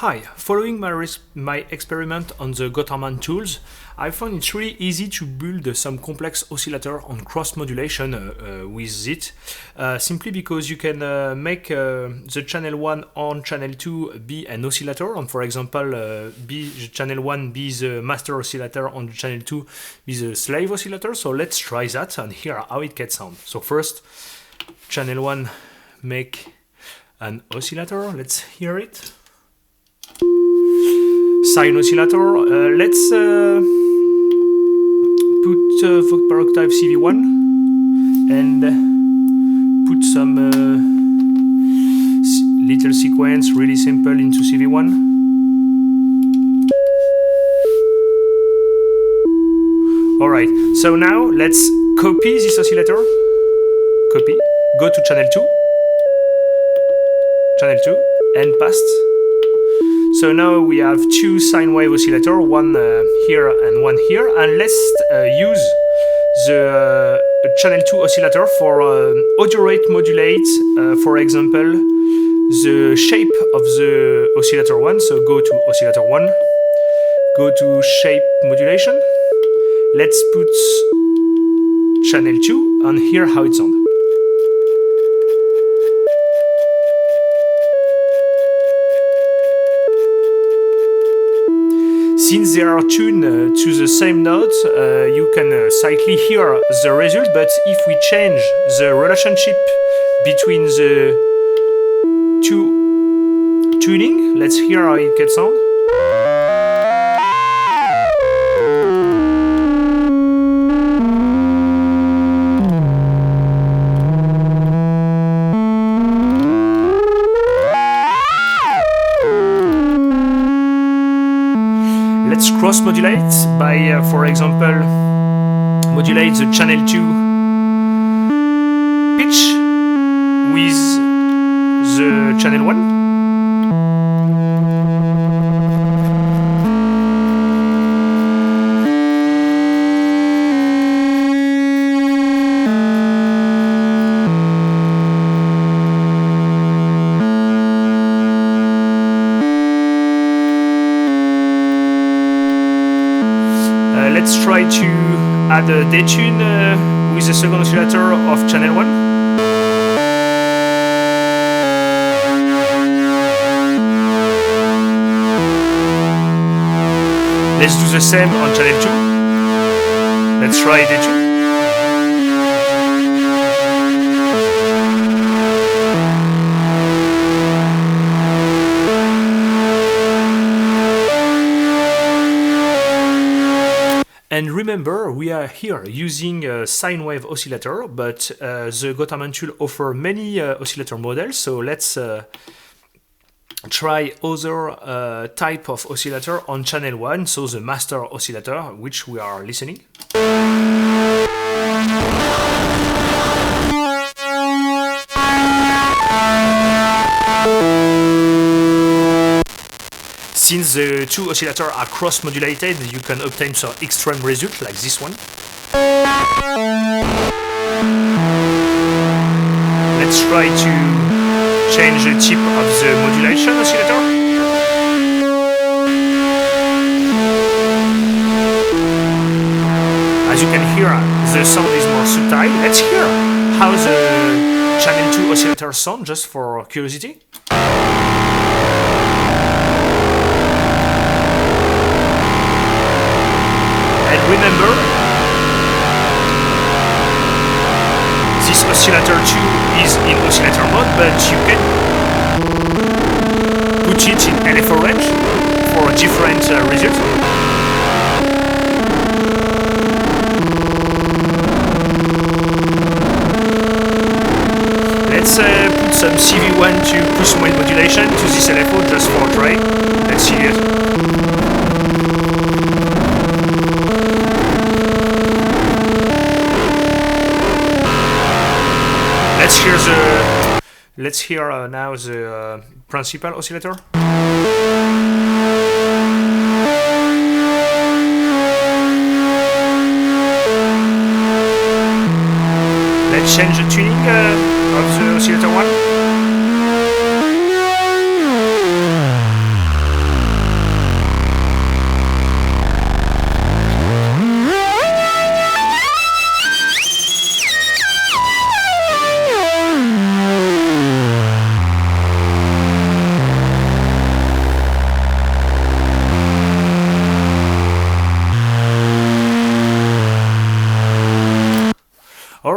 Hi, following my experiment on the Gotharman tools, I found it really easy to build some complex oscillator on cross modulation with it, simply because you can make the channel 1 on channel 2 be an oscillator, and for example, channel 1 be the master oscillator, on channel 2 be the slave oscillator. So let's try that and hear how it can sound. So first, channel 1 make an oscillator, let's hear it. Sine oscillator, let's put Vogt per octave CV1 and put some little sequence, really simple, into CV1. Alright, so now let's copy this oscillator, copy, go to channel 2, and paste. So now we have two sine wave oscillator, one here and one here, and let's use the channel 2 oscillator for audio rate modulate, for example, the shape of the oscillator 1. So go to oscillator 1, go to shape modulation, let's put channel 2 and hear how it sounds. Since they are tuned to the same note, you can slightly hear the result, but if we change the relationship between the two tuning, let's hear how it can sound. Let's cross modulate by, for example, modulate the channel 2 pitch with the channel 1. Let's try to add a detune with the second oscillator of channel 1. Let's do the same on channel 2. Let's try detune. And remember, we are here using a sine wave oscillator, but the Gotharman tool offers many oscillator models. So let's try other type of oscillator on channel 1, so the master oscillator, which we are listening. Since the two oscillators are cross-modulated, you can obtain some extreme result like this one. Let's try to change the tip of the modulation oscillator. As you can hear, the sound is more subtle. Let's hear how the channel 2 oscillator sound, just for curiosity. Remember, this oscillator 2 is in oscillator mode, but you can put it in LFO range for a different result. Let's put some CV1 to push wave modulation to this LFO just for a try. Let's see it. Let's hear now the principal oscillator. Let's change the tuning of the oscillator 1.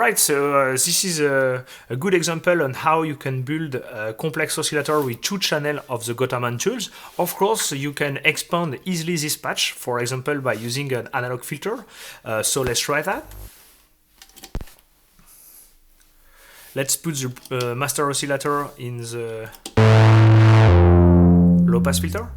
Alright, so this is a good example on how you can build a complex oscillator with 2 channels of the Gotharman tools. Of course, you can expand easily this patch, for example, by using an analog filter. So let's try that. Let's put the master oscillator in the low pass filter.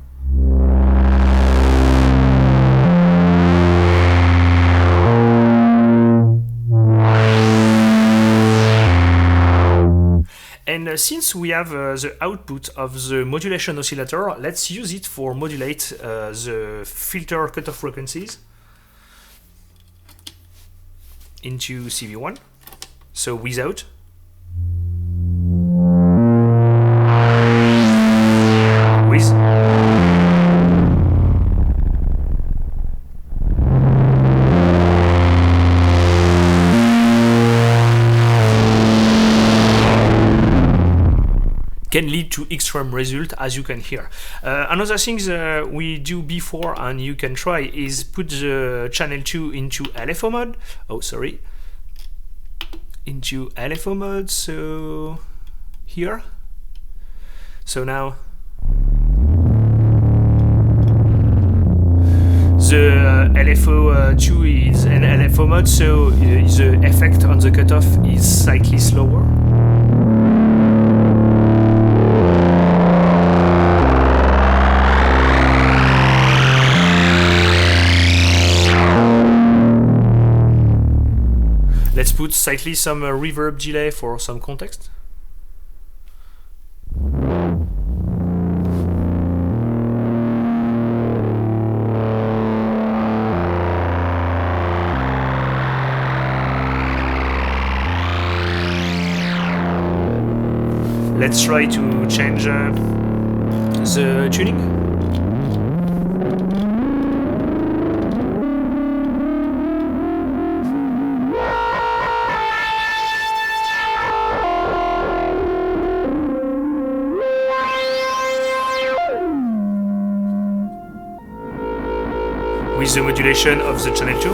And since we have the output of the modulation oscillator, let's use it for modulate the filter cutoff frequencies into CV1. So without. With. Can lead to extreme result, as you can hear. Another thing we do before and you can try is put the channel 2 into LFO mode. Oh, sorry. Into LFO mode, so here. So now the LFO2 is in LFO mode, so the effect on the cutoff is slightly slower. Let's put slightly some reverb delay for some context. Let's try to change the tuning. With the modulation of the channel 2.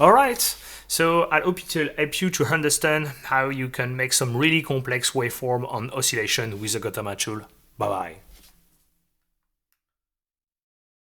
Alright, so I hope it will help you to understand how you can make some really complex waveform on oscillation with the Gotharman tool. Bye bye.